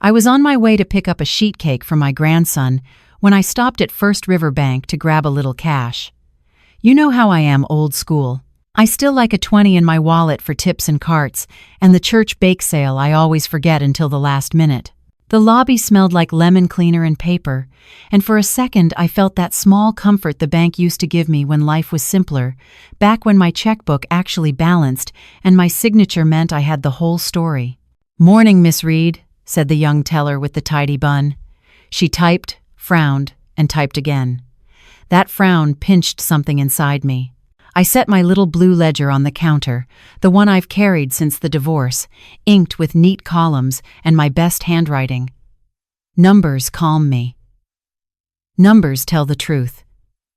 I was on my way to pick up a sheet cake for my grandson when I stopped at First River Bank to grab a little cash. You know how I am, old school. I still like a 20 in my wallet for tips and carts, and the church bake sale I always forget until the last minute. The lobby smelled like lemon cleaner and paper, and for a second I felt that small comfort the bank used to give me when life was simpler, back when my checkbook actually balanced and my signature meant I had the whole story. "Morning, Miss Reed," said the young teller with the tidy bun. She typed, frowned, and typed again. That frown pinched something inside me. I set my little blue ledger on the counter, the one I've carried since the divorce, inked with neat columns and my best handwriting. Numbers calm me. Numbers tell the truth,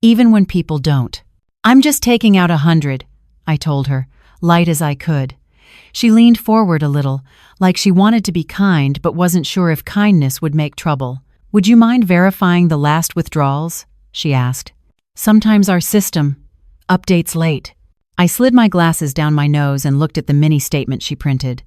even when people don't. "I'm just taking out 100, I told her, light as I could. She leaned forward a little, like she wanted to be kind but wasn't sure if kindness would make trouble. "Would you mind verifying the last withdrawals?" she asked. "Sometimes our system updates late." I slid my glasses down my nose and looked at the mini statement she printed.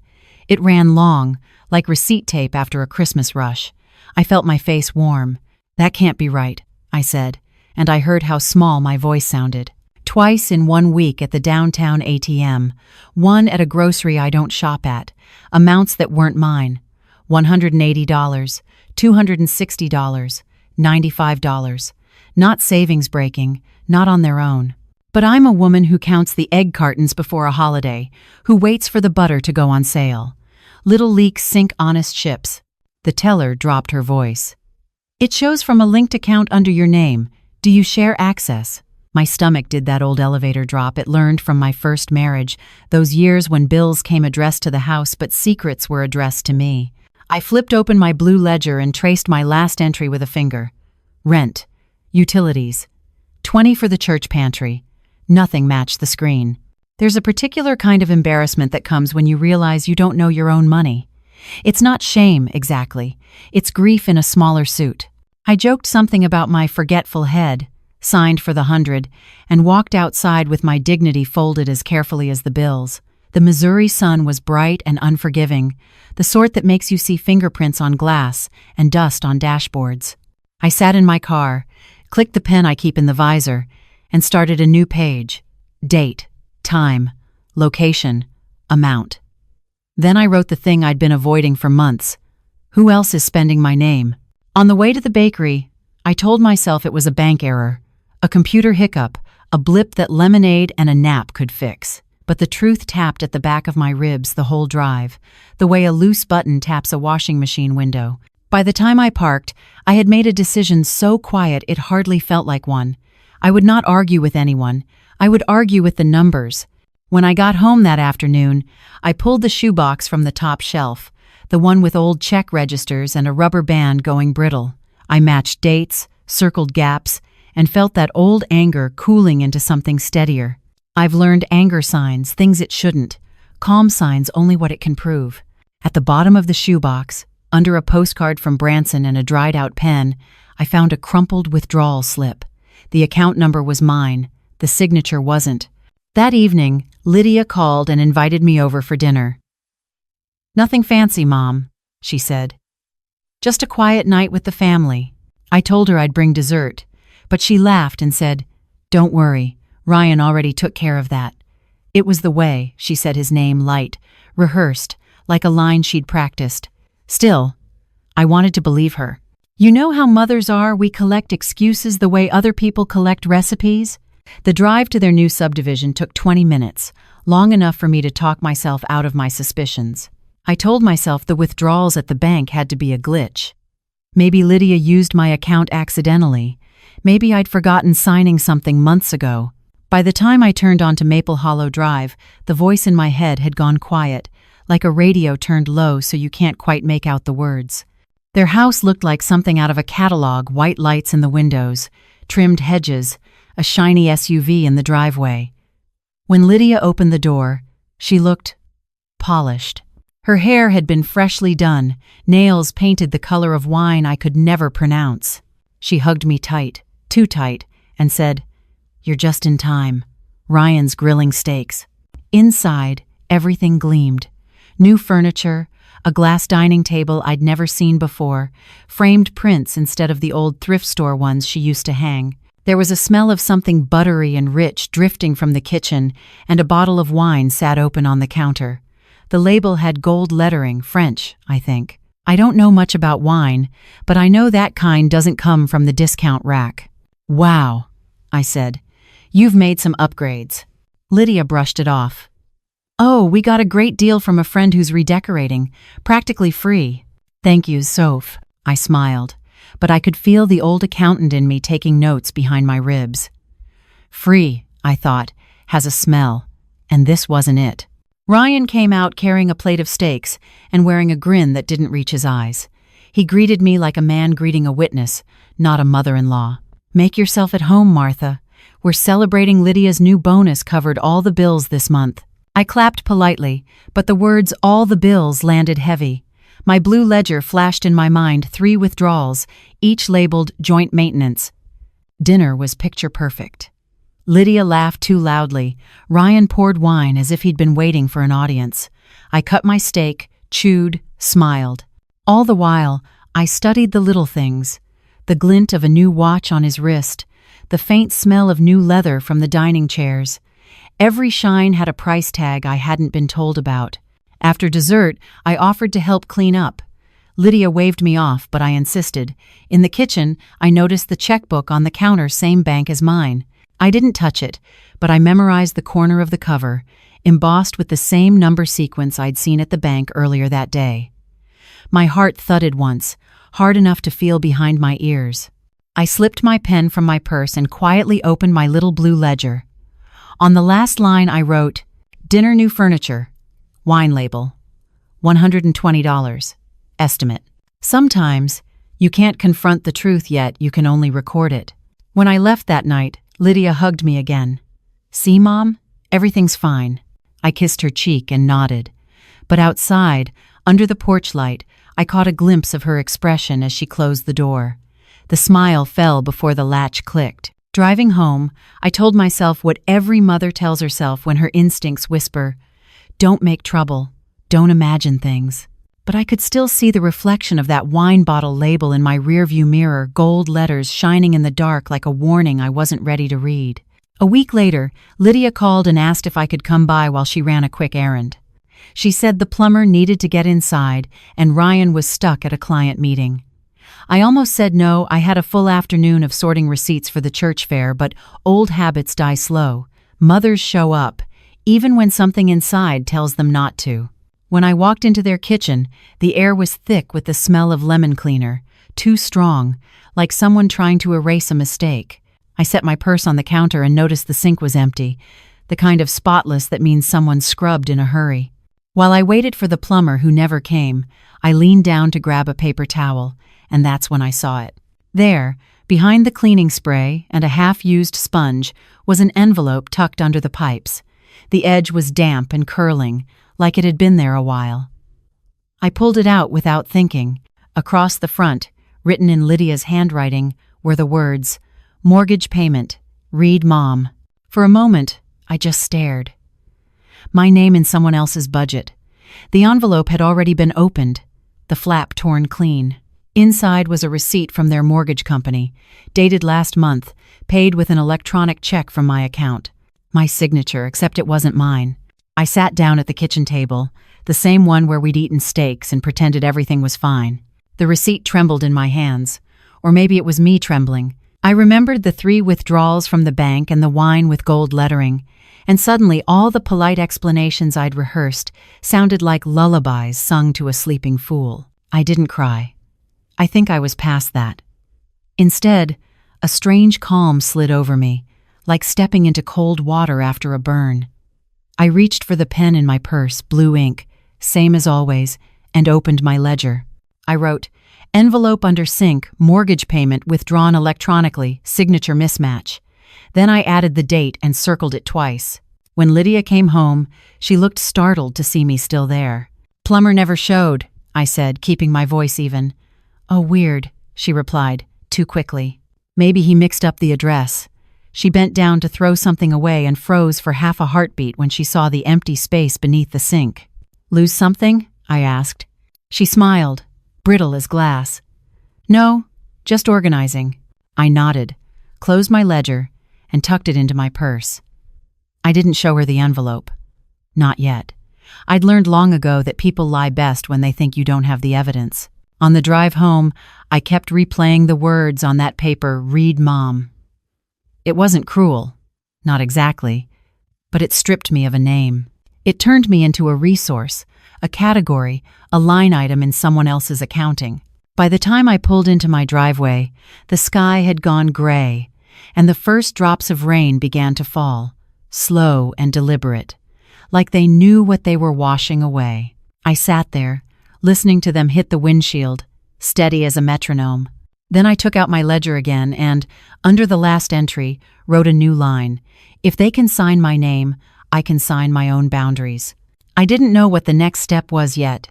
It ran long, like receipt tape after a Christmas rush. I felt my face warm. "That can't be right," I said, and I heard how small my voice sounded. Twice in 1 week at the downtown ATM, one at a grocery I don't shop at, amounts that weren't mine. $180, $260, $95. Not savings breaking, not on their own. But I'm a woman who counts the egg cartons before a holiday, who waits for the butter to go on sale. Little leaks sink honest ships. The teller dropped her voice. "It shows from a linked account under your name. Do you share access?" My stomach did that old elevator drop it learned from my first marriage, those years when bills came addressed to the house but secrets were addressed to me. I flipped open my blue ledger and traced my last entry with a finger. Rent. Utilities. 20 for the church pantry. Nothing matched the screen. There's a particular kind of embarrassment that comes when you realize you don't know your own money. It's not shame, exactly. It's grief in a smaller suit. I joked something about my forgetful head, signed for the 100, and walked outside with my dignity folded as carefully as the bills. The Missouri sun was bright and unforgiving, the sort that makes you see fingerprints on glass and dust on dashboards. I sat in my car, clicked the pen I keep in the visor, and started a new page. Date, time, location, amount. Then I wrote the thing I'd been avoiding for months. Who else is spending my name? On the way to the bakery, I told myself it was a bank error, a computer hiccup, a blip that lemonade and a nap could fix. But the truth tapped at the back of my ribs the whole drive, the way a loose button taps a washing machine window. By the time I parked, I had made a decision so quiet it hardly felt like one. I would not argue with anyone. I would argue with the numbers. When I got home that afternoon, I pulled the shoebox from the top shelf, the one with old check registers and a rubber band going brittle. I matched dates, circled gaps, and felt that old anger cooling into something steadier. I've learned anger signs, things it shouldn't. Calm signs, only what it can prove. At the bottom of the shoebox, under a postcard from Branson and a dried-out pen, I found a crumpled withdrawal slip. The account number was mine. The signature wasn't. That evening, Lydia called and invited me over for dinner. "Nothing fancy, Mom," she said. "Just a quiet night with the family." I told her I'd bring dessert, but she laughed and said, "Don't worry, Ryan already took care of that." It was the way, she said, his name light, rehearsed, like a line she'd practiced. Still, I wanted to believe her. You know how mothers are, we collect excuses the way other people collect recipes? The drive to their new subdivision took 20 minutes, long enough for me to talk myself out of my suspicions. I told myself the withdrawals at the bank had to be a glitch. Maybe Lydia used my account accidentally. Maybe I'd forgotten signing something months ago. By the time I turned onto Maple Hollow Drive, the voice in my head had gone quiet, like a radio turned low so you can't quite make out the words. Their house looked like something out of a catalog, white lights in the windows, trimmed hedges, a shiny SUV in the driveway. When Lydia opened the door, she looked polished. Her hair had been freshly done, nails painted the color of wine I could never pronounce. She hugged me tight, too tight, and said, "You're just in time. Ryan's grilling steaks." Inside, everything gleamed. New furniture, A glass dining table I'd never seen before, framed prints instead of the old thrift store ones she used to hang. There was a smell of something buttery and rich drifting from the kitchen, and a bottle of wine sat open on the counter. The label had gold lettering, French, I think. I don't know much about wine, but I know that kind doesn't come from the discount rack. "Wow," I said. "You've made some upgrades." Lydia brushed it off. "Oh, we got a great deal from a friend who's redecorating, practically free." "Thank you, Soph," I smiled, but I could feel the old accountant in me taking notes behind my ribs. Free, I thought, has a smell, and this wasn't it. Ryan came out carrying a plate of steaks and wearing a grin that didn't reach his eyes. He greeted me like a man greeting a witness, not a mother-in-law. "Make yourself at home, Martha. We're celebrating Lydia's new bonus covered all the bills this month." I clapped politely, but the words "all the bills" landed heavy. My blue ledger flashed in my mind 3 withdrawals, each labeled joint maintenance. Dinner was picture perfect. Lydia laughed too loudly. Ryan poured wine as if he'd been waiting for an audience. I cut my steak, chewed, smiled. All the while, I studied the little things. The glint of a new watch on his wrist, the faint smell of new leather from the dining chairs. Every shine had a price tag I hadn't been told about. After dessert, I offered to help clean up. Lydia waved me off, but I insisted. In the kitchen, I noticed the checkbook on the counter, same bank as mine. I didn't touch it, but I memorized the corner of the cover, embossed with the same number sequence I'd seen at the bank earlier that day. My heart thudded once, hard enough to feel behind my ears. I slipped my pen from my purse and quietly opened my little blue ledger. On the last line I wrote, "Dinner new furniture. Wine label. $120. Estimate." Sometimes, you can't confront the truth yet, you can only record it. When I left that night, Lydia hugged me again. "See, Mom? Everything's fine." I kissed her cheek and nodded. But outside, under the porch light, I caught a glimpse of her expression as she closed the door. The smile fell before the latch clicked. Driving home, I told myself what every mother tells herself when her instincts whisper, "Don't make trouble, don't imagine things." But I could still see the reflection of that wine bottle label in my rearview mirror, gold letters shining in the dark like a warning I wasn't ready to read. A week later, Lydia called and asked if I could come by while she ran a quick errand. She said the plumber needed to get inside and Ryan was stuck at a client meeting. I almost said no. I had a full afternoon of sorting receipts for the church fair, but old habits die slow. Mothers show up, even when something inside tells them not to. When I walked into their kitchen, the air was thick with the smell of lemon cleaner, too strong, like someone trying to erase a mistake. I set my purse on the counter and noticed the sink was empty, the kind of spotless that means someone scrubbed in a hurry. While I waited for the plumber who never came, I leaned down to grab a paper towel, and that's when I saw it. There, behind the cleaning spray and a half-used sponge, was an envelope tucked under the pipes. The edge was damp and curling, like it had been there a while. I pulled it out without thinking. Across the front, written in Lydia's handwriting, were the words, "Mortgage payment. Read Mom." For a moment, I just stared. My name in someone else's budget. The envelope had already been opened, the flap torn clean. Inside was a receipt from their mortgage company, dated last month, paid with an electronic check from my account. My signature, except it wasn't mine. I sat down at the kitchen table, the same one where we'd eaten steaks and pretended everything was fine. The receipt trembled in my hands, or maybe it was me trembling. I remembered the 3 withdrawals from the bank and the wine with gold lettering, and suddenly all the polite explanations I'd rehearsed sounded like lullabies sung to a sleeping fool. I didn't cry. I think I was past that. Instead, a strange calm slid over me, like stepping into cold water after a burn. I reached for the pen in my purse, blue ink, same as always, and opened my ledger. I wrote, "Envelope under sink, mortgage payment withdrawn electronically, signature mismatch." Then I added the date and circled it twice. When Lydia came home, she looked startled to see me still there. "Plumber never showed," I said, keeping my voice even. "Oh, weird," she replied, too quickly. "Maybe he mixed up the address." She bent down to throw something away and froze for half a heartbeat when she saw the empty space beneath the sink. "Lose something?" I asked. She smiled, brittle as glass. No, just organizing. I nodded, closed my ledger, and tucked it into my purse. I didn't show her the envelope. Not yet. I'd learned long ago that people lie best when they think you don't have the evidence. On the drive home, I kept replaying the words on that paper, "Read, Mom." It wasn't cruel, not exactly, but it stripped me of a name. It turned me into a resource, a category, a line item in someone else's accounting. By the time I pulled into my driveway, the sky had gone gray, and the first drops of rain began to fall, slow and deliberate, like they knew what they were washing away. I sat there, listening to them hit the windshield, steady as a metronome. Then I took out my ledger again and, under the last entry, wrote a new line. If they can sign my name, I can sign my own boundaries. I didn't know what the next step was yet,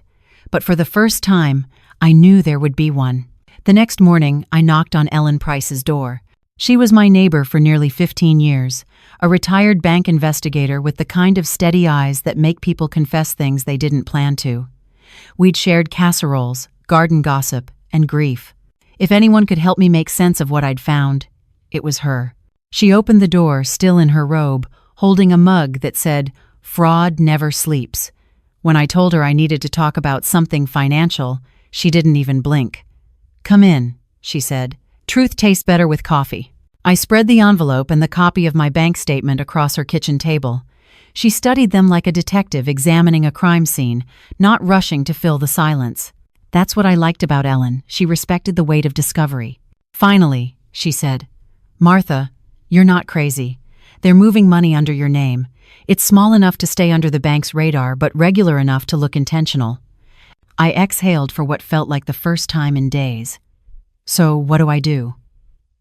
but for the first time, I knew there would be one. The next morning, I knocked on Ellen Price's door. She was my neighbor for nearly 15 years, a retired bank investigator with the kind of steady eyes that make people confess things they didn't plan to. We'd shared casseroles, garden gossip, and grief. If anyone could help me make sense of what I'd found, it was her. She opened the door, still in her robe, holding a mug that said, "Fraud never sleeps." When I told her I needed to talk about something financial, she didn't even blink. "Come in," she said. "Truth tastes better with coffee." I spread the envelope and the copy of my bank statement across her kitchen table. She studied them like a detective examining a crime scene, not rushing to fill the silence. That's what I liked about Ellen. She respected the weight of discovery. "Finally," she said. "Martha, you're not crazy. They're moving money under your name. It's small enough to stay under the bank's radar, but regular enough to look intentional." I exhaled for what felt like the first time in days. "So what do I do?"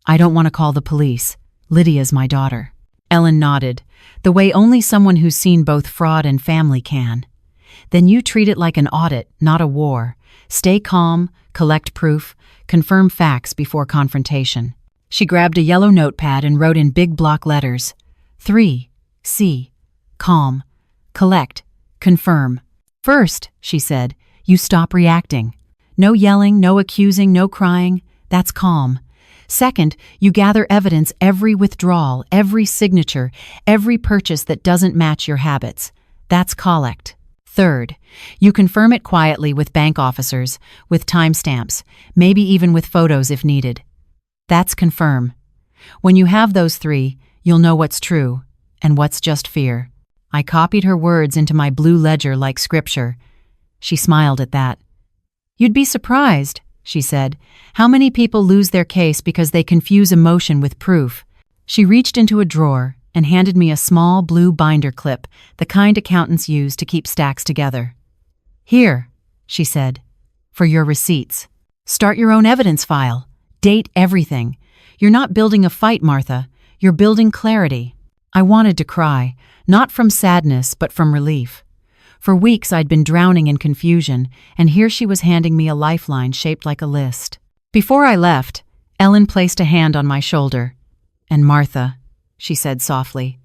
"I don't want to call the police. Lydia's my daughter." Ellen nodded, the way only someone who's seen both fraud and family can. "Then you treat it like an audit, not a war. Stay calm, collect proof, confirm facts before confrontation." She grabbed a yellow notepad and wrote in big block letters, 3, C, calm, collect, confirm. "First," she said, "you stop reacting. No yelling, no accusing, no crying. That's calm. Second, you gather evidence every withdrawal, every signature, every purchase that doesn't match your habits. That's collect. Third, you confirm it quietly with bank officers, with timestamps, maybe even with photos if needed. That's confirm. When you have those three, you'll know what's true and what's just fear." I copied her words into my blue ledger like scripture. She smiled at that. "You'd be surprised," she said, "how many people lose their case because they confuse emotion with proof." She reached into a drawer and handed me a small blue binder clip, the kind accountants use to keep stacks together. "Here," she said, "for your receipts. Start your own evidence file. Date everything. You're not building a fight, Martha. You're building clarity." I wanted to cry, not from sadness, but from relief. For weeks I'd been drowning in confusion, and here she was handing me a lifeline shaped like a list. Before I left, Ellen placed a hand on my shoulder. "And Martha," she said softly,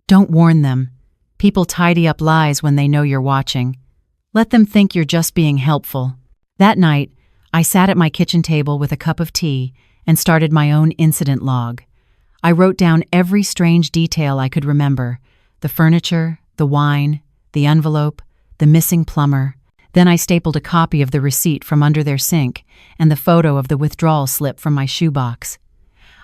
"don't warn them. People tidy up lies when they know you're watching. Let them think you're just being helpful." That night, I sat at my kitchen table with a cup of tea and started my own incident log. I wrote down every strange detail I could remember: the furniture, the wine, the envelope, the missing plumber. Then I stapled a copy of the receipt from under their sink and the photo of the withdrawal slip from my shoebox.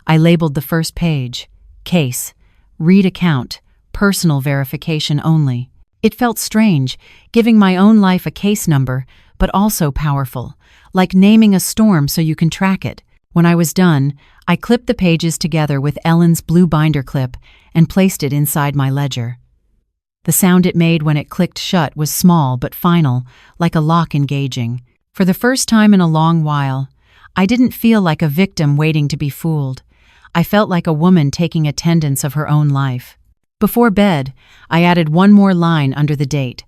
I labeled the first page, Case, Read Account, Personal Verification Only. It felt strange, giving my own life a case number, but also powerful, like naming a storm so you can track it. When I was done, I clipped the pages together with Ellen's blue binder clip and placed it inside my ledger. The sound it made when it clicked shut was small but final, like a lock engaging. For the first time in a long while, I didn't feel like a victim waiting to be fooled. I felt like a woman taking attendance of her own life. Before bed, I added one more line under the date.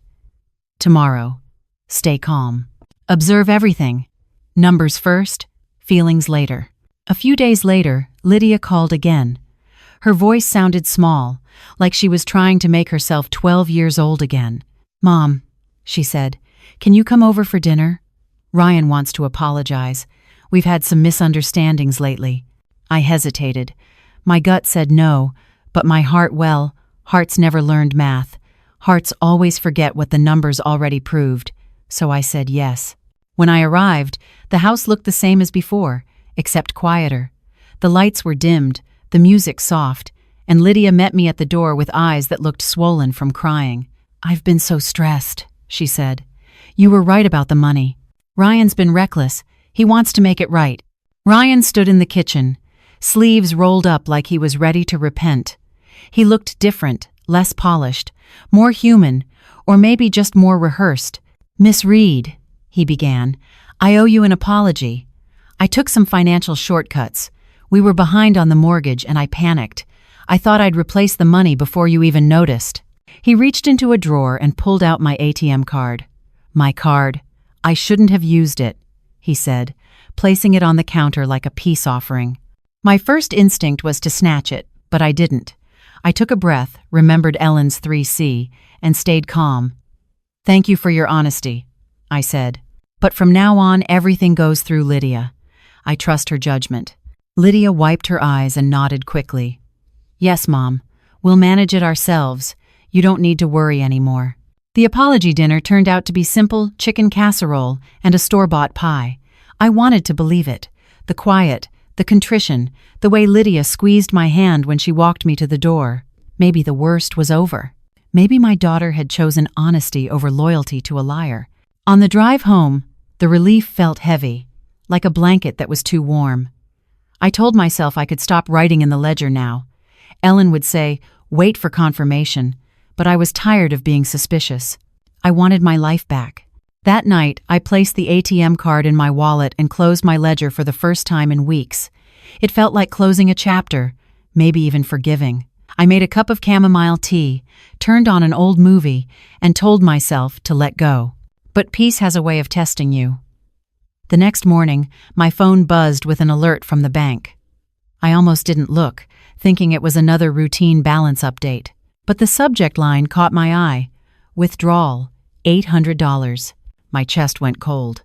Tomorrow. Stay calm. Observe everything. Numbers first, feelings later. A few days later, Lydia called again. Her voice sounded small, like she was trying to make herself 12 years old again. "Mom," she said, "can you come over for dinner? Ryan wants to apologize. We've had some misunderstandings lately. I hesitated. My gut said no, but my heart, well, hearts never learned math. Hearts always forget what the numbers already proved. So I said yes. When I arrived, the house looked the same as before, except quieter. The lights were dimmed, the music soft, and Lydia met me at the door with eyes that looked swollen from crying. "I've been so stressed," she said. "You were right about the money. Ryan's been reckless. He wants to make it right." Ryan stood in the kitchen, sleeves rolled up like he was ready to repent. He looked different, less polished, more human, or maybe just more rehearsed. "Miss Reed," he began, "I owe you an apology. I took some financial shortcuts. We were behind on the mortgage and I panicked. I thought I'd replace the money before you even noticed." He reached into a drawer and pulled out my ATM card. "My card. I shouldn't have used it," he said, placing it on the counter like a peace offering. My first instinct was to snatch it, but I didn't. I took a breath, remembered Ellen's 3C, and stayed calm. "Thank you for your honesty," I said. "But from now on, everything goes through Lydia. I trust her judgment." Lydia wiped her eyes and nodded quickly. "Yes, Mom. We'll manage it ourselves. You don't need to worry anymore." The apology dinner turned out to be simple chicken casserole and a store-bought pie. I wanted to believe it. The quiet, the contrition, the way Lydia squeezed my hand when she walked me to the door. Maybe the worst was over. Maybe my daughter had chosen honesty over loyalty to a liar. On the drive home, the relief felt heavy, like a blanket that was too warm. I told myself I could stop writing in the ledger now. Ellen would say, "Wait for confirmation," but I was tired of being suspicious. I wanted my life back. That night, I placed the ATM card in my wallet and closed my ledger for the first time in weeks. It felt like closing a chapter, maybe even forgiving. I made a cup of chamomile tea, turned on an old movie, and told myself to let go. But peace has a way of testing you. The next morning, my phone buzzed with an alert from the bank. I almost didn't look, thinking it was another routine balance update. But the subject line caught my eye. Withdrawal, $800. My chest went cold.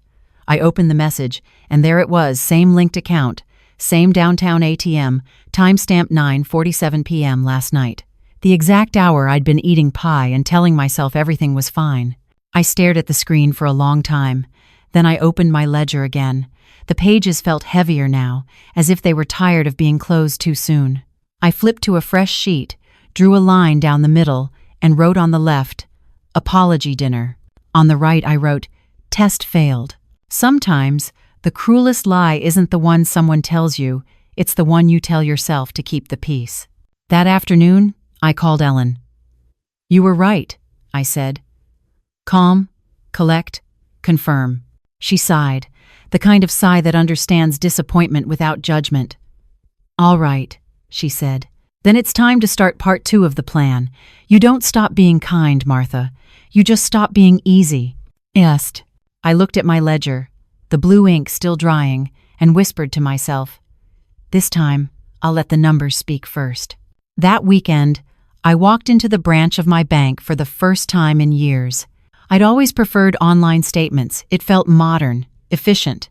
I opened the message, and there it was, same linked account, same downtown ATM, timestamp 9:47 p.m. last night. The exact hour I'd been eating pie and telling myself everything was fine. I stared at the screen for a long time. Then I opened my ledger again. The pages felt heavier now, as if they were tired of being closed too soon. I flipped to a fresh sheet, drew a line down the middle, and wrote on the left, "Apology dinner." On the right I wrote, "Test failed." Sometimes, the cruelest lie isn't the one someone tells you, it's the one you tell yourself to keep the peace. That afternoon, I called Ellen. "You were right," I said. "Calm, collect, confirm." She sighed, the kind of sigh that understands disappointment without judgment. "All right," she said. "Then it's time to start part 2 of the plan. You don't stop being kind, Martha. You just stop being easy." Yes. I looked at my ledger, the blue ink still drying, and whispered to myself, "This time, I'll let the numbers speak first." That weekend, I walked into the branch of my bank for the first time in years. I'd always preferred online statements. It felt modern, efficient.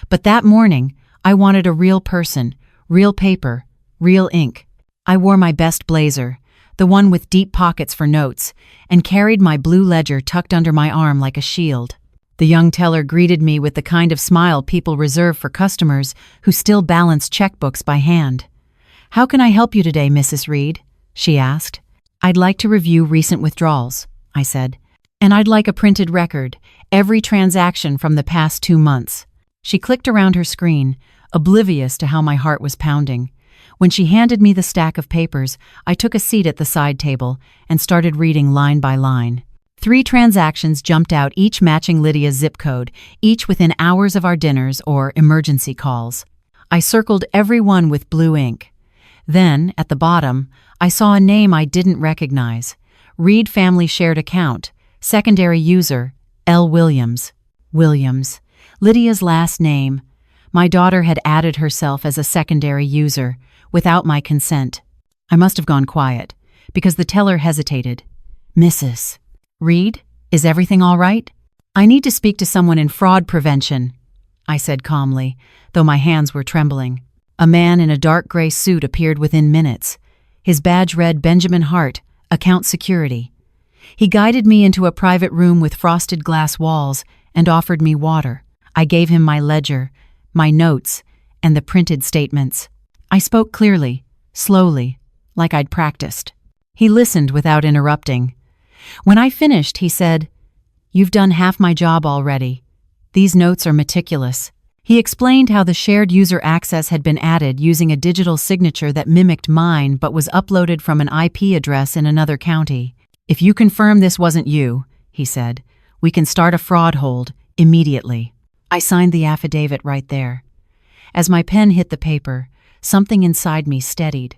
But that morning, I wanted a real person, real paper, real ink. I wore my best blazer, the one with deep pockets for notes, and carried my blue ledger tucked under my arm like a shield. The young teller greeted me with the kind of smile people reserve for customers who still balance checkbooks by hand. "How can I help you today, Mrs. Reed?" she asked. "I'd like to review recent withdrawals," I said. "And I'd like a printed record, every transaction from the past 2 months." She clicked around her screen, oblivious to how my heart was pounding. When she handed me the stack of papers, I took a seat at the side table and started reading line by line. 3 transactions jumped out, each matching Lydia's zip code, each within hours of our dinners or emergency calls. I circled every one with blue ink. Then, at the bottom, I saw a name I didn't recognize. Reed Family Shared Account. Secondary user, L. Williams. Williams. Lydia's last name. My daughter had added herself as a secondary user, without my consent. I must have gone quiet, because the teller hesitated. "Mrs. Reed, is everything all right?" I need to speak to someone in fraud prevention, I said calmly, though my hands were trembling. A man in a dark gray suit appeared within minutes. His badge read Benjamin Hart, Account Security. He guided me into a private room with frosted glass walls and offered me water. I gave him my ledger, my notes, and the printed statements. I spoke clearly, slowly, like I'd practiced. He listened without interrupting. When I finished, he said, "You've done half my job already. These notes are meticulous." He explained how the shared user access had been added using a digital signature that mimicked mine but was uploaded from an IP address in another county. "If you confirm this wasn't you," he said, "we can start a fraud hold immediately." I signed the affidavit right there. As my pen hit the paper, something inside me steadied.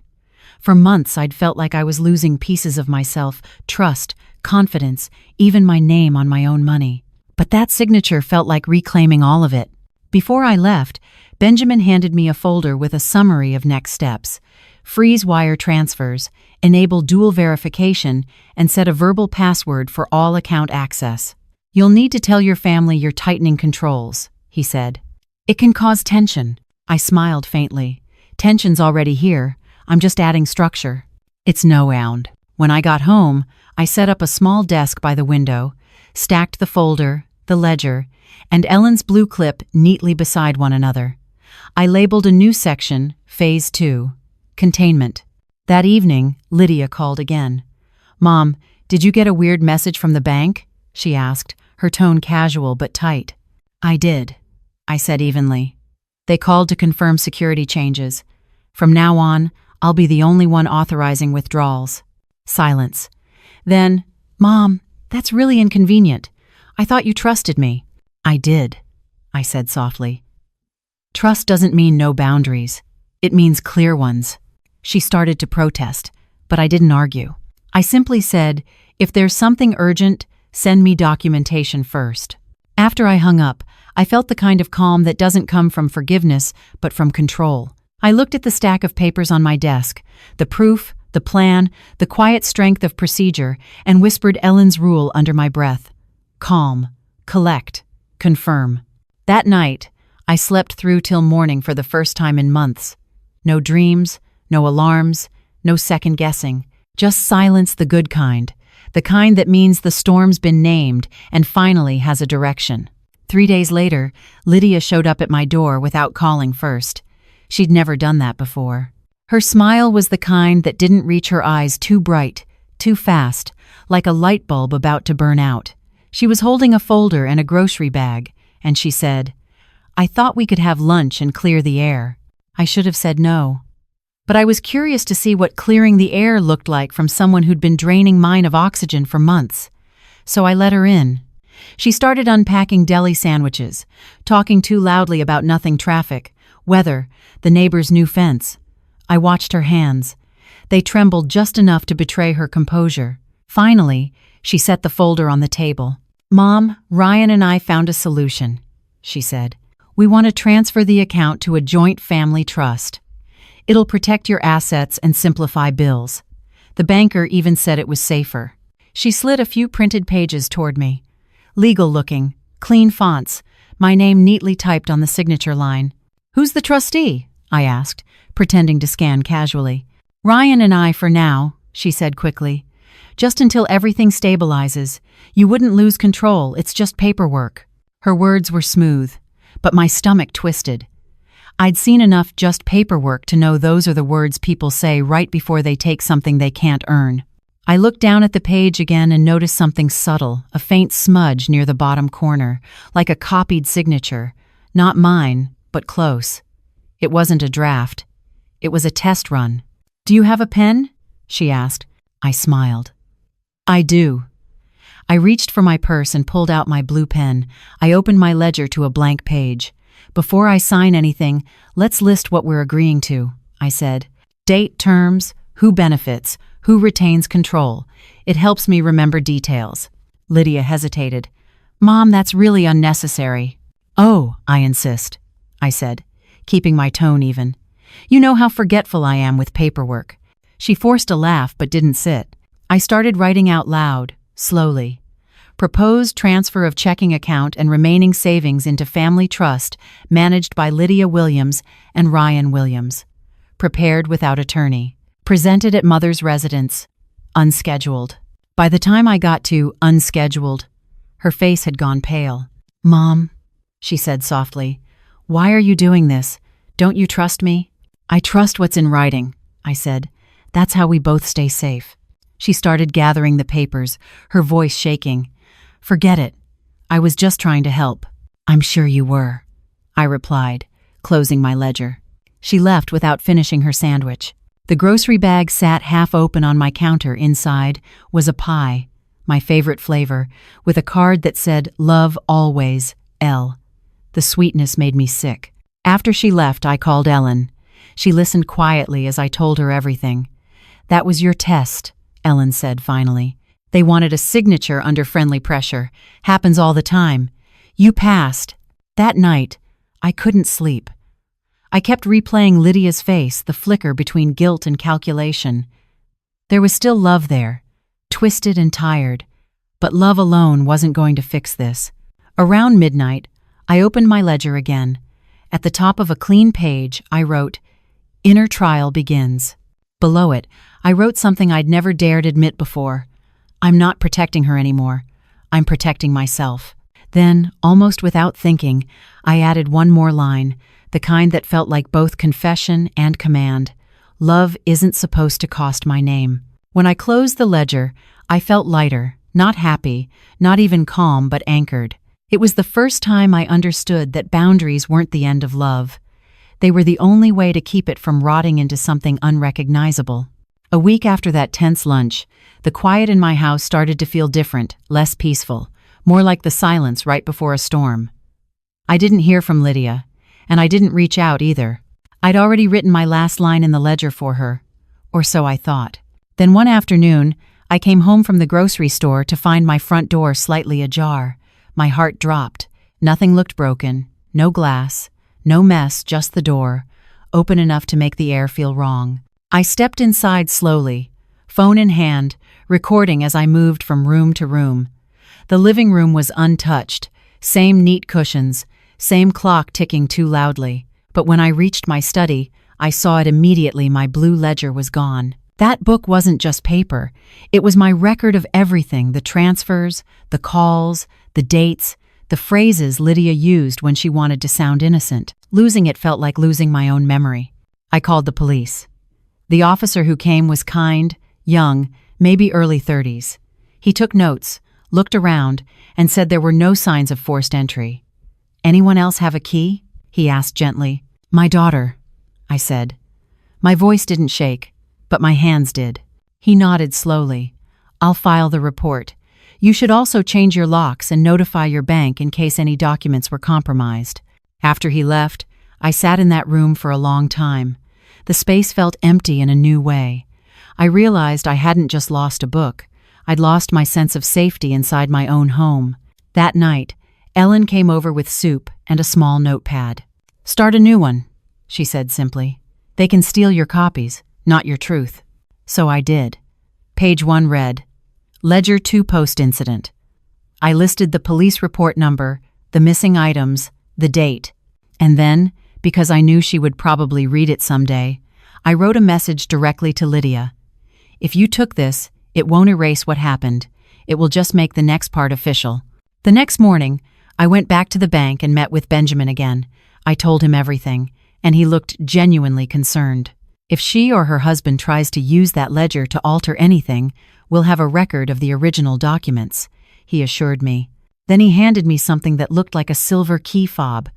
For months I'd felt like I was losing pieces of myself, trust, confidence, even my name on my own money. But that signature felt like reclaiming all of it. Before I left, Benjamin handed me a folder with a summary of next steps: freeze wire transfers, enable dual verification, and set a verbal password for all account access. "You'll need to tell your family you're tightening controls," he said. "It can cause tension." I smiled faintly. "Tension's already here. I'm just adding structure." "It's no round." When I got home, I set up a small desk by the window, stacked the folder, the ledger, and Ellen's blue clip neatly beside one another. I labeled a new section, Phase 2, Containment. That evening, Lydia called again. "Mom, did you get a weird message from the bank?" she asked, her tone casual but tight. "I did," I said evenly. "They called to confirm security changes. From now on, I'll be the only one authorizing withdrawals." Silence. Then, "Mom, that's really inconvenient. I thought you trusted me." "I did," I said softly. "Trust doesn't mean no boundaries. It means clear ones." She started to protest, but I didn't argue. I simply said, "If there's something urgent, send me documentation first." After I hung up, I felt the kind of calm that doesn't come from forgiveness, but from control. I looked at the stack of papers on my desk, the proof, the plan, the quiet strength of procedure, and whispered Ellen's rule under my breath. Calm, collect, confirm. That night, I slept through till morning for the first time in months. No dreams, no alarms, no second guessing. Just silence, the good kind. The kind that means the storm's been named and finally has a direction. 3 days later, Lydia showed up at my door without calling first. She'd never done that before. Her smile was the kind that didn't reach her eyes too bright, too fast, like a light bulb about to burn out. She was holding a folder and a grocery bag, and she said, "I thought we could have lunch and clear the air." I should have said no. But I was curious to see what clearing the air looked like from someone who'd been draining mine of oxygen for months. So I let her in. She started unpacking deli sandwiches, talking too loudly about nothing: traffic, weather, the neighbor's new fence. I watched her hands. They trembled just enough to betray her composure. Finally, she set the folder on the table. "Mom, Ryan and I found a solution," she said. "We want to transfer the account to a joint family trust. It'll protect your assets and simplify bills. The banker even said it was safer." She slid a few printed pages toward me. Legal-looking, clean fonts, my name neatly typed on the signature line. "Who's the trustee?" I asked, pretending to scan casually. "Ryan and I for now," she said quickly. "Just until everything stabilizes. You wouldn't lose control, it's just paperwork." Her words were smooth, but my stomach twisted. I'd seen enough just paperwork to know those are the words people say right before they take something they can't earn. I looked down at the page again and noticed something subtle, a faint smudge near the bottom corner, like a copied signature. Not mine, but close. It wasn't a draft. It was a test run. "Do you have a pen?" she asked. I smiled. "I do." I reached for my purse and pulled out my blue pen. I opened my ledger to a blank page. "Before I sign anything, let's list what we're agreeing to," I said. "Date, terms, who benefits, who retains control. It helps me remember details." Lydia hesitated. "Mom, that's really unnecessary." "Oh, I insist," I said, keeping my tone even. "You know how forgetful I am with paperwork." She forced a laugh but didn't sit. I started writing out loud, slowly. Proposed transfer of checking account and remaining savings into family trust managed by Lydia Williams and Ryan Williams. Prepared without attorney. Presented at mother's residence. Unscheduled. By the time I got to unscheduled, her face had gone pale. "Mom," she said softly, "why are you doing this? Don't you trust me?" "I trust what's in writing," I said. "That's how we both stay safe." She started gathering the papers, her voice shaking. "Forget it. I was just trying to help." "I'm sure you were," I replied, closing my ledger. She left without finishing her sandwich. The grocery bag sat half open on my counter. Inside was a pie, my favorite flavor, with a card that said, "Love always, L." The sweetness made me sick. After she left, I called Ellen. She listened quietly as I told her everything. "That was your test," Ellen said finally. "They wanted a signature under friendly pressure. Happens all the time. You passed." That night, I couldn't sleep. I kept replaying Lydia's face, the flicker between guilt and calculation. There was still love there, twisted and tired, but love alone wasn't going to fix this. Around midnight, I opened my ledger again. At the top of a clean page, I wrote, "Inner trial begins." Below it, I wrote something I'd never dared admit before. I'm not protecting her anymore. I'm protecting myself. Then, almost without thinking, I added one more line, the kind that felt like both confession and command. Love isn't supposed to cost my name. When I closed the ledger, I felt lighter, not happy, not even calm, but anchored. It was the first time I understood that boundaries weren't the end of love. They were the only way to keep it from rotting into something unrecognizable. A week after that tense lunch, the quiet in my house started to feel different, less peaceful, more like the silence right before a storm. I didn't hear from Lydia, and I didn't reach out either. I'd already written my last line in the ledger for her, or so I thought. Then one afternoon, I came home from the grocery store to find my front door slightly ajar. My heart dropped. Nothing looked broken, no glass, no mess, just the door, open enough to make the air feel wrong. I stepped inside slowly, phone in hand, recording as I moved from room to room. The living room was untouched, same neat cushions, same clock ticking too loudly. But when I reached my study, I saw it immediately. My blue ledger was gone. That book wasn't just paper. It was my record of everything, the transfers, the calls, the dates, the phrases Lydia used when she wanted to sound innocent. Losing it felt like losing my own memory. I called the police. The officer who came was kind, young, maybe early 30s. He took notes, looked around, and said there were no signs of forced entry. "Anyone else have a key?" he asked gently. "My daughter," I said. My voice didn't shake, but my hands did. He nodded slowly. "I'll file the report. You should also change your locks and notify your bank in case any documents were compromised." After he left, I sat in that room for a long time. The space felt empty in a new way. I realized I hadn't just lost a book. I'd lost my sense of safety inside my own home. That night, Ellen came over with soup and a small notepad. "Start a new one," she said simply. "They can steal your copies, not your truth." So I did. Page 1 read, "Ledger 2 post-incident." I listed the police report number, the missing items, the date. And then, because I knew she would probably read it someday, I wrote a message directly to Lydia. "If you took this, it won't erase what happened. It will just make the next part official." The next morning, I went back to the bank and met with Benjamin again. I told him everything, and he looked genuinely concerned. "If she or her husband tries to use that ledger to alter anything, we'll have a record of the original documents," he assured me. Then he handed me something that looked like a silver key fob.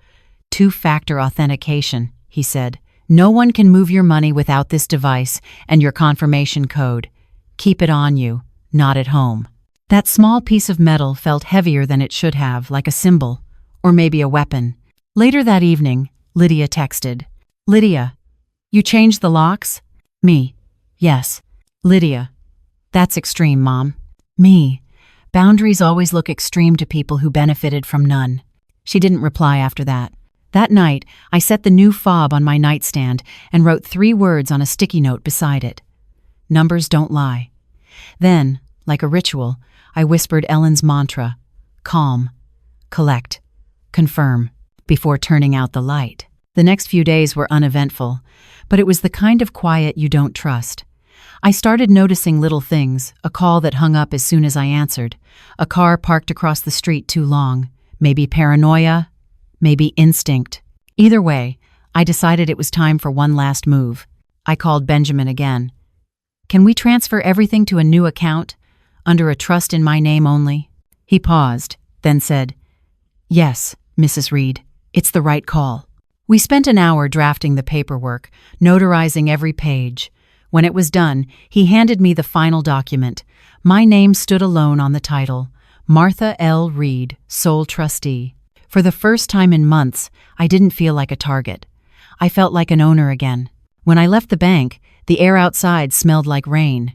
"Two-factor authentication," he said. "No one can move your money without this device and your confirmation code. Keep it on you, not at home." That small piece of metal felt heavier than it should have, like a symbol, or maybe a weapon. Later that evening, Lydia texted. "Lydia, you changed the locks?" Me. "Yes." Lydia. "That's extreme, Mom." Me. "Boundaries always look extreme to people who benefited from none." She didn't reply after that. That night, I set the new fob on my nightstand and wrote 3 words on a sticky note beside it. "Numbers don't lie." Then, like a ritual, I whispered Ellen's mantra: calm, collect, confirm, before turning out the light. The next few days were uneventful, but it was the kind of quiet you don't trust. I started noticing little things: a call that hung up as soon as I answered, a car parked across the street too long, maybe paranoia, maybe instinct. Either way, I decided it was time for one last move. I called Benjamin again. "Can we transfer everything to a new account, under a trust in my name only?" He paused, then said, "Yes, Mrs. Reed, it's the right call." We spent an hour drafting the paperwork, notarizing every page. When it was done, he handed me the final document. My name stood alone on the title: Martha L. Reed, sole trustee. For the first time in months, I didn't feel like a target. I felt like an owner again. When I left the bank, the air outside smelled like rain.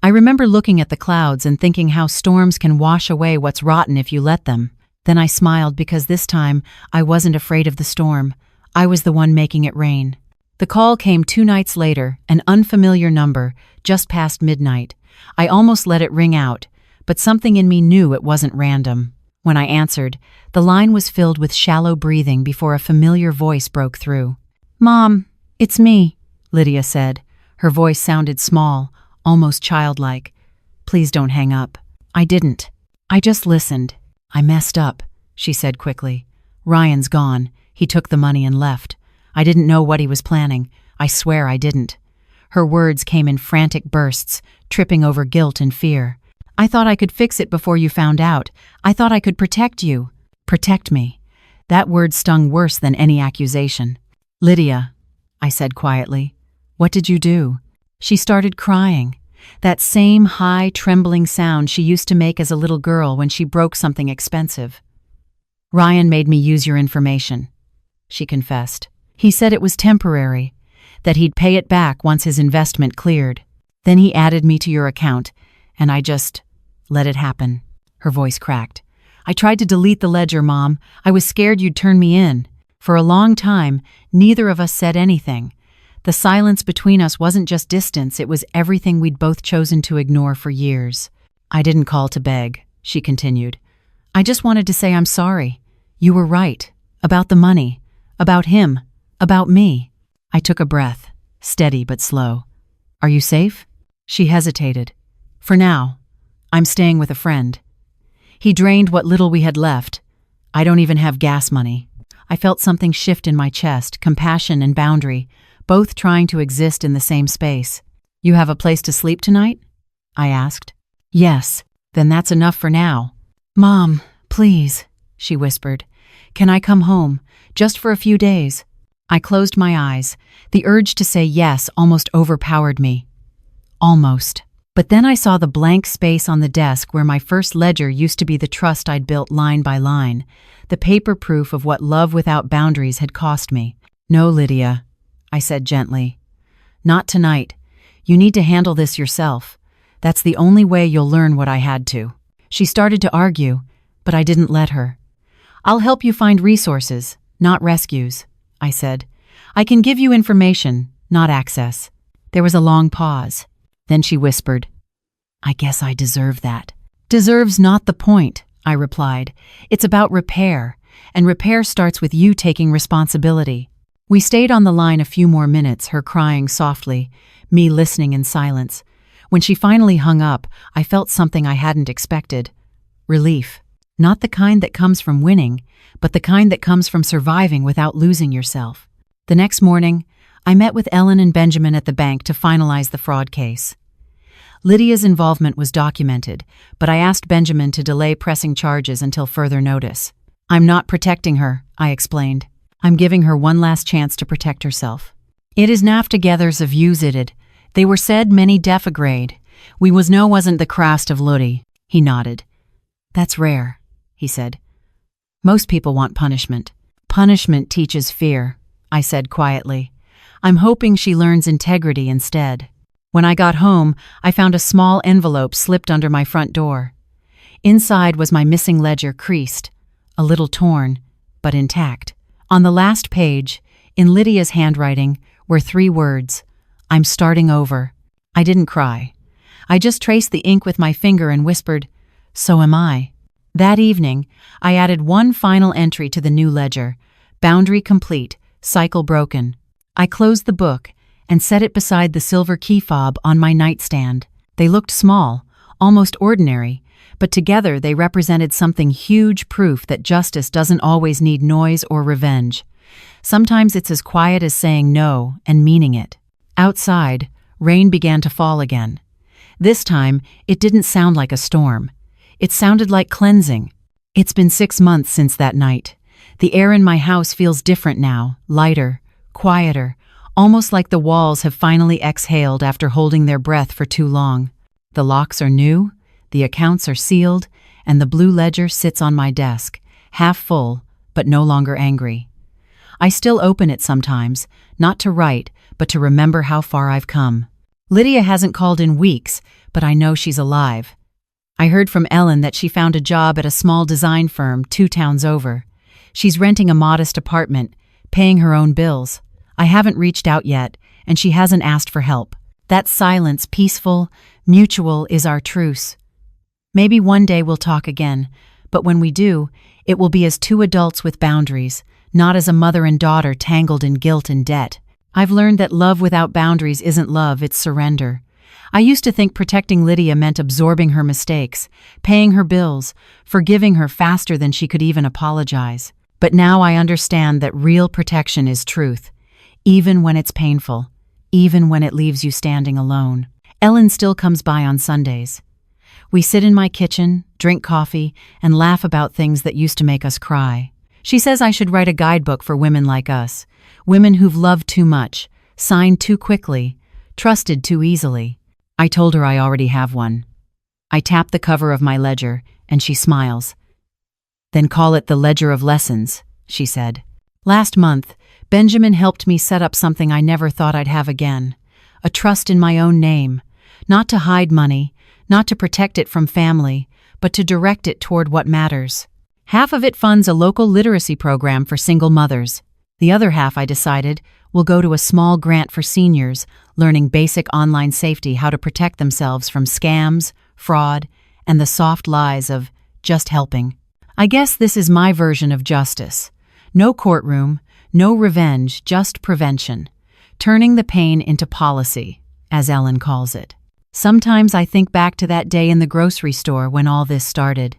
I remember looking at the clouds and thinking how storms can wash away what's rotten if you let them. Then I smiled because this time I wasn't afraid of the storm. I was the one making it rain. The call came 2 nights later, an unfamiliar number, just past midnight. I almost let it ring out, but something in me knew it wasn't random. When I answered, the line was filled with shallow breathing before a familiar voice broke through. "Mom, it's me," Lydia said. Her voice sounded small, almost childlike. "Please don't hang up." I didn't. I just listened. "I messed up," she said quickly. "Ryan's gone. He took the money and left. I didn't know what he was planning. I swear I didn't." Her words came in frantic bursts, tripping over guilt and fear. "I thought I could fix it before you found out. I thought I could protect you." Protect me. That word stung worse than any accusation. "Lydia," I said quietly, "what did you do?" She started crying. That same high, trembling sound she used to make as a little girl when she broke something expensive. "Ryan made me use your information," she confessed. "He said it was temporary, that he'd pay it back once his investment cleared. Then he added me to your account, and I just let it happen." Her voice cracked. "I tried to delete the ledger, Mom. I was scared you'd turn me in." For a long time, neither of us said anything. The silence between us wasn't just distance, it was everything we'd both chosen to ignore for years. "I didn't call to beg," she continued. "I just wanted to say I'm sorry. You were right. About the money. About him. About me." I took a breath, steady but slow. "Are you safe?" She hesitated. "For now. I'm staying with a friend. He drained what little we had left. I don't even have gas money." I felt something shift in my chest, compassion and boundary, both trying to exist in the same space. "You have a place to sleep tonight?" I asked. "Yes, then that's enough for now." "Mom, please," she whispered. "Can I come home, just for a few days?" I closed my eyes. The urge to say yes almost overpowered me. Almost. But then I saw the blank space on the desk where my first ledger used to be the trust I'd built line by line, the paper proof of what love without boundaries had cost me. "No, Lydia," I said gently. "Not tonight. You need to handle this yourself. That's the only way you'll learn what I had to." She started to argue, but I didn't let her. "I'll help you find resources, not rescues," I said. "I can give you information, not access." There was a long pause. Then she whispered, "I guess I deserve that." "Deserve's not the point," I replied. "It's about repair, and repair starts with you taking responsibility." We stayed on the line a few more minutes, her crying softly, me listening in silence. When she finally hung up, I felt something I hadn't expected. Relief. Not the kind that comes from winning, but the kind that comes from surviving without losing yourself. The next morning, I met with Ellen and Benjamin at the bank to finalize the fraud case. Lydia's involvement was documented, but I asked Benjamin to delay pressing charges until further notice. "I'm not protecting her," I explained. "I'm giving her one last chance to protect herself. It is naftogethers of usited. They were said many defagrade. We was no wasn't the crast of Ludi." He nodded. "That's rare," he said. "Most people want punishment." "Punishment teaches fear," I said quietly. "I'm hoping she learns integrity instead." When I got home, I found a small envelope slipped under my front door. Inside was my missing ledger, creased, a little torn, but intact. On the last page, in Lydia's handwriting, were 3 words: "I'm starting over." I didn't cry. I just traced the ink with my finger and whispered, So am I. That evening, I added one final entry to the new ledger. Boundary complete, cycle broken. I closed the book and set it beside the silver key fob on my nightstand. They looked small, almost ordinary, but together they represented something huge, proof that justice doesn't always need noise or revenge. Sometimes it's as quiet as saying no and meaning it. Outside, rain began to fall again. This time, it didn't sound like a storm. It sounded like cleansing. It's been 6 months since that night. The air in my house feels different now, lighter, quieter, almost like the walls have finally exhaled after holding their breath for too long. The locks are new, the accounts are sealed, and the blue ledger sits on my desk, half full, but no longer angry. I still open it sometimes, not to write, but to remember how far I've come. Lydia hasn't called in weeks, but I know she's alive. I heard from Ellen that she found a job at a small design firm 2 towns over. She's renting a modest apartment, paying her own bills. I haven't reached out yet, and she hasn't asked for help. That silence, peaceful, mutual, is our truce. Maybe one day we'll talk again, but when we do, it will be as 2 adults with boundaries, not as a mother and daughter tangled in guilt and debt. I've learned that love without boundaries isn't love, it's surrender. I used to think protecting Lydia meant absorbing her mistakes, paying her bills, forgiving her faster than she could even apologize. But now I understand that real protection is truth, even when it's painful, even when it leaves you standing alone. Ellen still comes by on Sundays. We sit in my kitchen, drink coffee, and laugh about things that used to make us cry. She says I should write a guidebook for women like us, women who've loved too much, signed too quickly, trusted too easily. I told her I already have one. I tap the cover of my ledger, and she smiles. Then call it the Ledger of Lessons, she said. Last month, Benjamin helped me set up something I never thought I'd have again, a trust in my own name, not to hide money, not to protect it from family, but to direct it toward what matters. Half of it funds a local literacy program for single mothers. The other half, I decided, will go to a small grant for seniors, learning basic online safety, how to protect themselves from scams, fraud, and the soft lies of just helping. I guess this is my version of justice. No courtroom, no revenge, just prevention. Turning the pain into policy, as Ellen calls it. Sometimes I think back to that day in the grocery store when all this started.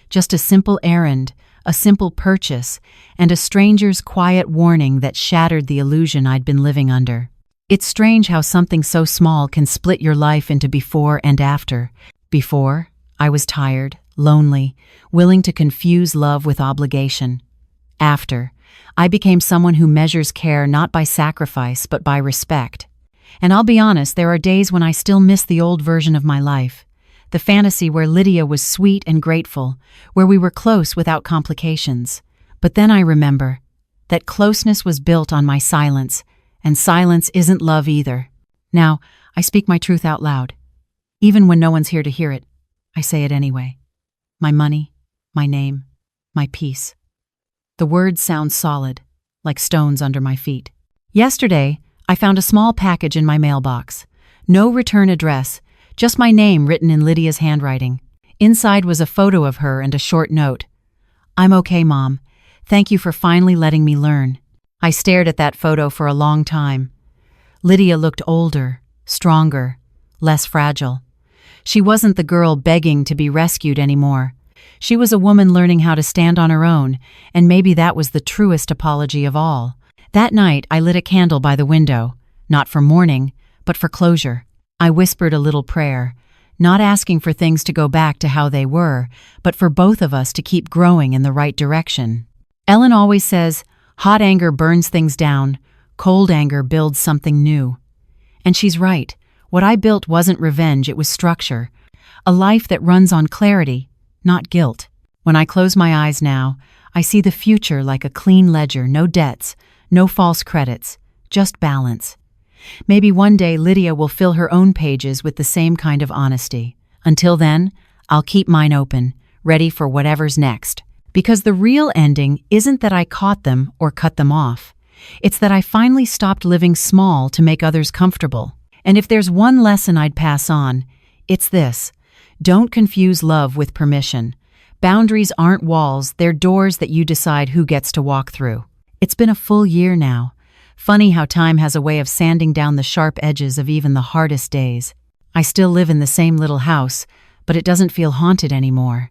Just a simple errand, a simple purchase, and a stranger's quiet warning that shattered the illusion I'd been living under. It's strange how something so small can split your life into before and after. Before, I was tired, lonely, willing to confuse love with obligation. After, I became someone who measures care not by sacrifice but by respect. And I'll be honest, there are days when I still miss the old version of my life. The fantasy where Lydia was sweet and grateful, where we were close without complications. But then I remember that closeness was built on my silence, and silence isn't love either. Now, I speak my truth out loud. Even when no one's here to hear it, I say it anyway. My money, my name, my peace. The words sound solid, like stones under my feet. Yesterday, I found a small package in my mailbox. No return address, just my name written in Lydia's handwriting. Inside was a photo of her and a short note. "I'm okay, Mom. Thank you for finally letting me learn." I stared at that photo for a long time. Lydia looked older, stronger, less fragile. She wasn't the girl begging to be rescued anymore. She was a woman learning how to stand on her own, and maybe that was the truest apology of all. That night, I lit a candle by the window, not for mourning, but for closure. I whispered a little prayer, not asking for things to go back to how they were, but for both of us to keep growing in the right direction. Ellen always says, hot anger burns things down, cold anger builds something new. And she's right. What I built wasn't revenge, it was structure. A life that runs on clarity, not guilt. When I close my eyes now, I see the future like a clean ledger, no debts, no false credits, just balance. Maybe one day Lydia will fill her own pages with the same kind of honesty. Until then, I'll keep mine open, ready for whatever's next. Because the real ending isn't that I caught them or cut them off. It's that I finally stopped living small to make others comfortable. And if there's one lesson I'd pass on, it's this. Don't confuse love with permission. Boundaries aren't walls, they're doors that you decide who gets to walk through. It's been a full year now. Funny how time has a way of sanding down the sharp edges of even the hardest days. I still live in the same little house, but it doesn't feel haunted anymore.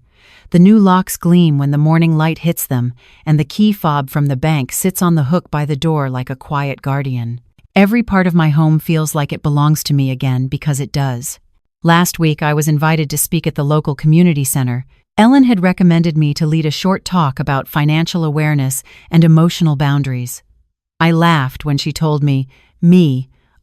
The new locks gleam when the morning light hits them, and the key fob from the bank sits on the hook by the door like a quiet guardian. Every part of my home feels like it belongs to me again because it does. Last week, I was invited to speak at the local community center. Ellen had recommended me to lead a short talk about financial awareness and emotional boundaries. I laughed when she told me,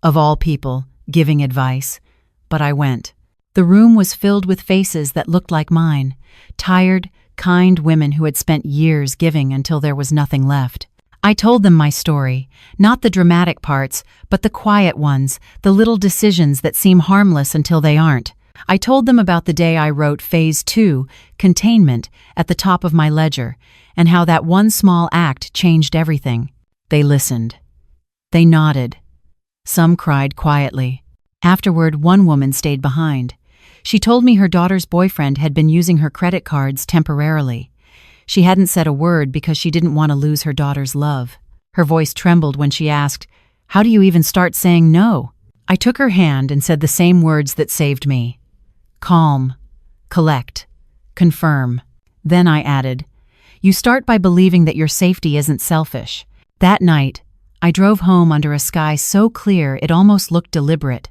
of all people, giving advice. But I went. The room was filled with faces that looked like mine, tired, kind women who had spent years giving until there was nothing left. I told them my story, not the dramatic parts, but the quiet ones, the little decisions that seem harmless until they aren't. I told them about the day I wrote Phase 2, Containment, at the top of my ledger, and how that one small act changed everything. They listened. They nodded. Some cried quietly. Afterward, one woman stayed behind. She told me her daughter's boyfriend had been using her credit cards temporarily. She hadn't said a word because she didn't want to lose her daughter's love. Her voice trembled when she asked, "How do you even start saying no?" I took her hand and said the same words that saved me. Calm, collect, confirm. Then I added, "You start by believing that your safety isn't selfish." That night, I drove home under a sky so clear it almost looked deliberate,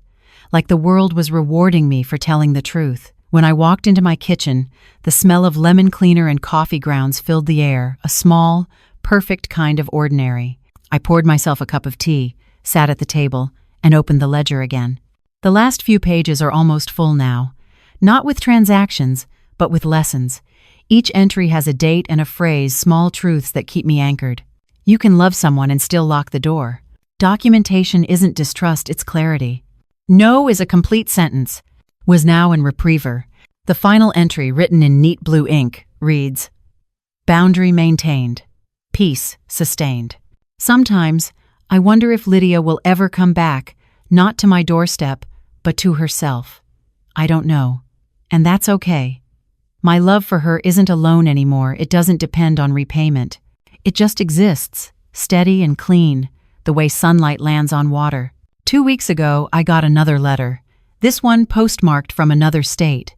like the world was rewarding me for telling the truth. When I walked into my kitchen, the smell of lemon cleaner and coffee grounds filled the air, a small, perfect kind of ordinary. I poured myself a cup of tea, sat at the table, and opened the ledger again. The last few pages are almost full now, not with transactions, but with lessons. Each entry has a date and a phrase, small truths that keep me anchored. You can love someone and still lock the door. Documentation isn't distrust, it's clarity. No is a complete sentence. Was now in repriever. The final entry, written in neat blue ink, reads, "Boundary maintained. Peace sustained." Sometimes, I wonder if Lydia will ever come back, not to my doorstep, but to herself. I don't know. And that's okay. My love for her isn't alone anymore. It doesn't depend on repayment. It just exists, steady and clean, the way sunlight lands on water. 2 weeks ago, I got another letter. This one postmarked from another state.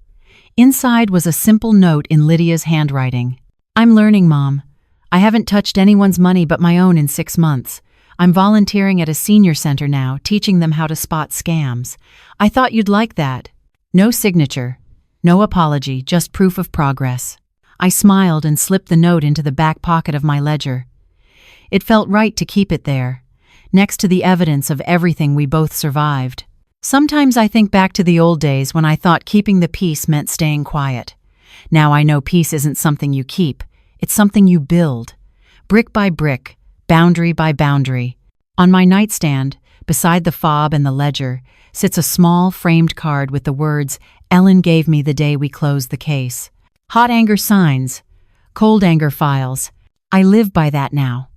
Inside was a simple note in Lydia's handwriting. "I'm learning, Mom. I haven't touched anyone's money but my own in 6 months. I'm volunteering at a senior center now, teaching them how to spot scams. I thought you'd like that." No signature, no apology, just proof of progress. I smiled and slipped the note into the back pocket of my ledger. It felt right to keep it there, next to the evidence of everything we both survived. Sometimes I think back to the old days when I thought keeping the peace meant staying quiet. Now I know peace isn't something you keep, it's something you build. Brick by brick, boundary by boundary. On my nightstand, beside the fob and the ledger, sits a small framed card with the words, "Ellen gave me the day we closed the case." Hot anger signs, cold anger files. I live by that now.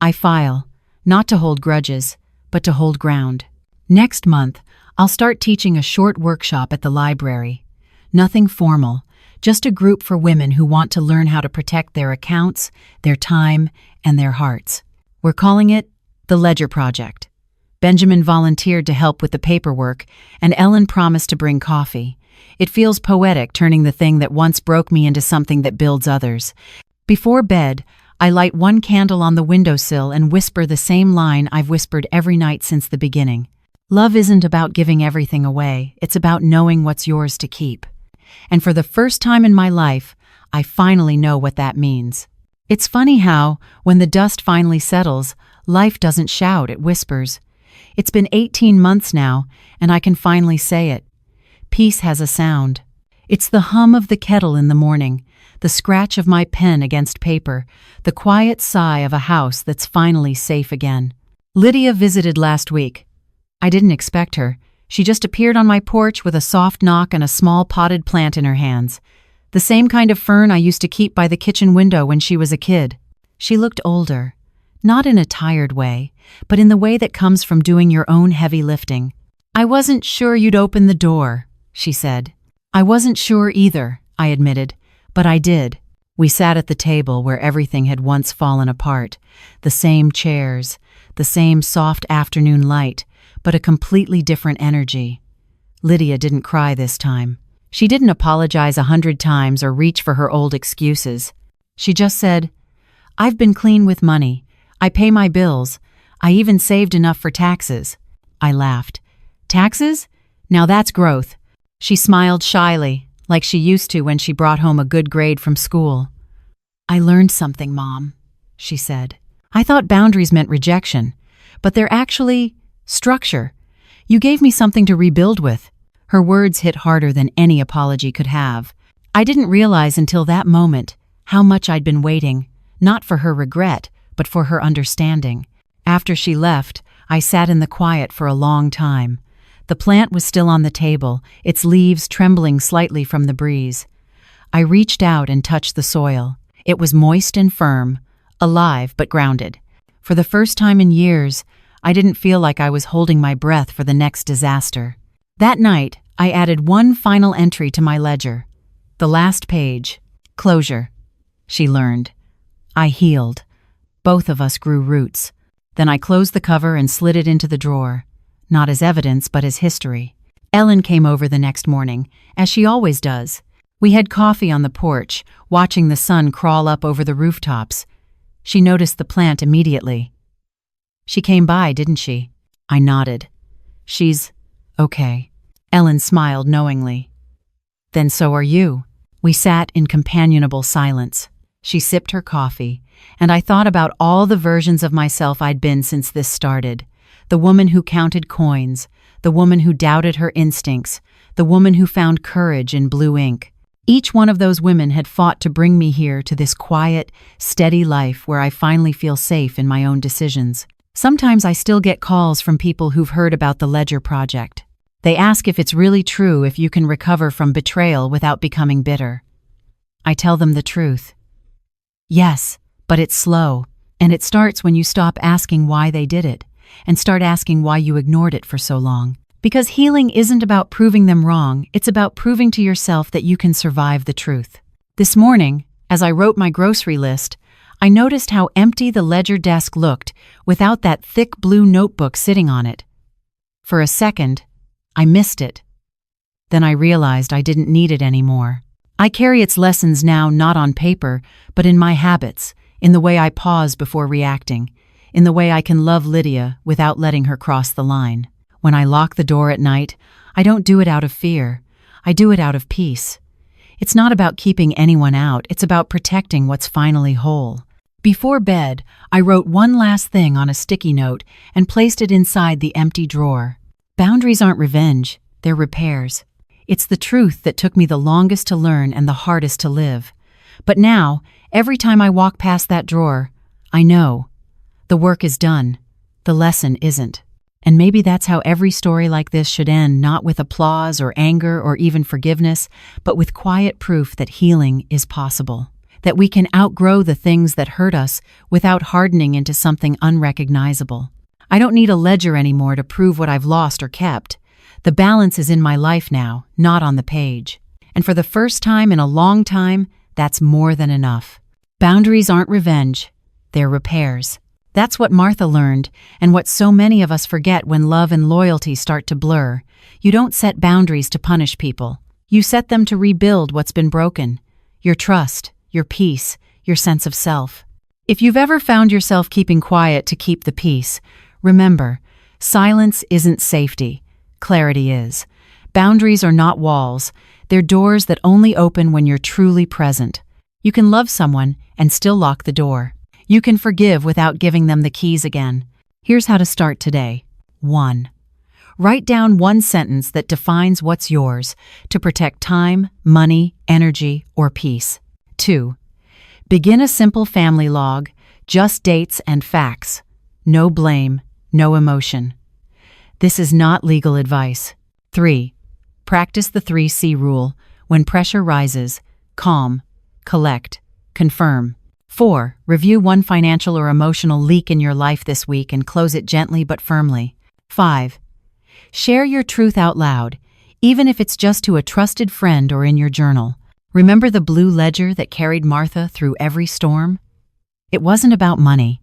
I file, not to hold grudges, but to hold ground. Next month, I'll start teaching a short workshop at the library. Nothing formal, just a group for women who want to learn how to protect their accounts, their time, and their hearts. We're calling it the Ledger Project. Benjamin volunteered to help with the paperwork, and Ellen promised to bring coffee. It feels poetic, turning the thing that once broke me into something that builds others. Before bed, I light one candle on the windowsill and whisper the same line I've whispered every night since the beginning. Love isn't about giving everything away, it's about knowing what's yours to keep. And for the first time in my life, I finally know what that means. It's funny how, when the dust finally settles, life doesn't shout, it whispers. It's been 18 months now, and I can finally say it. Peace has a sound. It's the hum of the kettle in the morning, the scratch of my pen against paper, the quiet sigh of a house that's finally safe again. Lydia visited last week. I didn't expect her. She just appeared on my porch with a soft knock and a small potted plant in her hands. The same kind of fern I used to keep by the kitchen window when she was a kid. She looked older, not in a tired way, but in the way that comes from doing your own heavy lifting. "I wasn't sure you'd open the door," she said. I wasn't sure either, I admitted, but I did. We sat at the table where everything had once fallen apart. The same chairs, the same soft afternoon light, but a completely different energy. Lydia didn't cry this time. She didn't apologize 100 times or reach for her old excuses. She just said, "I've been clean with money. I pay my bills. I even saved enough for taxes." I laughed. "Taxes? Now that's growth." She smiled shyly, like she used to when she brought home a good grade from school. "I learned something, Mom," she said. "I thought boundaries meant rejection, but they're actually structure. You gave me something to rebuild with." Her words hit harder than any apology could have. I didn't realize until that moment how much I'd been waiting, not for her regret, but for her understanding. After she left, I sat in the quiet for a long time. The plant was still on the table, its leaves trembling slightly from the breeze. I reached out and touched the soil. It was moist and firm, alive but grounded. For the first time in years, I didn't feel like I was holding my breath for the next disaster. That night, I added one final entry to my ledger. The last page. Closure. She learned. I healed. Both of us grew roots. Then I closed the cover and slid it into the drawer. Not as evidence, but as history. Ellen came over the next morning, as she always does. We had coffee on the porch, watching the sun crawl up over the rooftops. She noticed the plant immediately. "She came by, didn't she?" I nodded. "She's okay." Ellen smiled knowingly. "Then so are you." We sat in companionable silence. She sipped her coffee, and I thought about all the versions of myself I'd been since this started. The woman who counted coins, the woman who doubted her instincts, the woman who found courage in blue ink. Each one of those women had fought to bring me here to this quiet, steady life where I finally feel safe in my own decisions. Sometimes I still get calls from people who've heard about the Ledger Project. They ask if it's really true if you can recover from betrayal without becoming bitter. I tell them the truth. Yes, but it's slow, and it starts when you stop asking why they did it, and start asking why you ignored it for so long. Because healing isn't about proving them wrong, it's about proving to yourself that you can survive the truth. This morning, as I wrote my grocery list, I noticed how empty the ledger desk looked without that thick blue notebook sitting on it. For a second, I missed it. Then I realized I didn't need it anymore. I carry its lessons now not on paper, but in my habits, in the way I pause before reacting, in the way I can love Lydia without letting her cross the line. When I lock the door at night, I don't do it out of fear. I do it out of peace. It's not about keeping anyone out, it's about protecting what's finally whole. Before bed, I wrote one last thing on a sticky note and placed it inside the empty drawer. Boundaries aren't revenge, they're repairs. It's the truth that took me the longest to learn and the hardest to live. But now, every time I walk past that drawer, I know the work is done. The lesson isn't. And maybe that's how every story like this should end, not with applause or anger or even forgiveness, but with quiet proof that healing is possible. That we can outgrow the things that hurt us without hardening into something unrecognizable. I don't need a ledger anymore to prove what I've lost or kept. The balance is in my life now, not on the page. And for the first time in a long time, that's more than enough. Boundaries aren't revenge, they're repairs. That's what Martha learned, and what so many of us forget when love and loyalty start to blur. You don't set boundaries to punish people. You set them to rebuild what's been broken. Your trust, your peace, your sense of self. If you've ever found yourself keeping quiet to keep the peace, remember, silence isn't safety. Clarity is. Boundaries are not walls. They're doors that only open when you're truly present. You can love someone and still lock the door. You can forgive without giving them the keys again. Here's how to start today. 1. Write down one sentence that defines what's yours to protect time, money, energy, or peace. 2. Begin a simple family log, just dates and facts. No blame, no emotion. This is not legal advice. 3. Practice the 3C rule. When pressure rises, calm, collect, confirm. 4. Review one financial or emotional leak in your life this week and close it gently but firmly. 5. Share your truth out loud, even if it's just to a trusted friend or in your journal. Remember the blue ledger that carried Martha through every storm? It wasn't about money.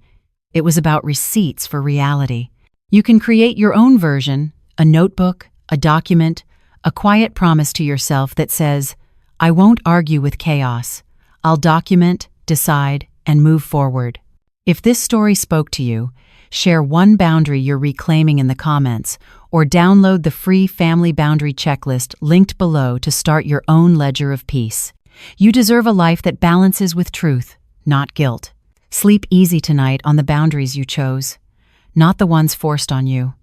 It was about receipts for reality. You can create your own version, a notebook, a document, a quiet promise to yourself that says, I won't argue with chaos. I'll document, decide, and move forward. If this story spoke to you, share one boundary you're reclaiming in the comments, or download the free family boundary checklist linked below to start your own ledger of peace. You deserve a life that balances with truth, not guilt. Sleep easy tonight on the boundaries you chose, not the ones forced on you.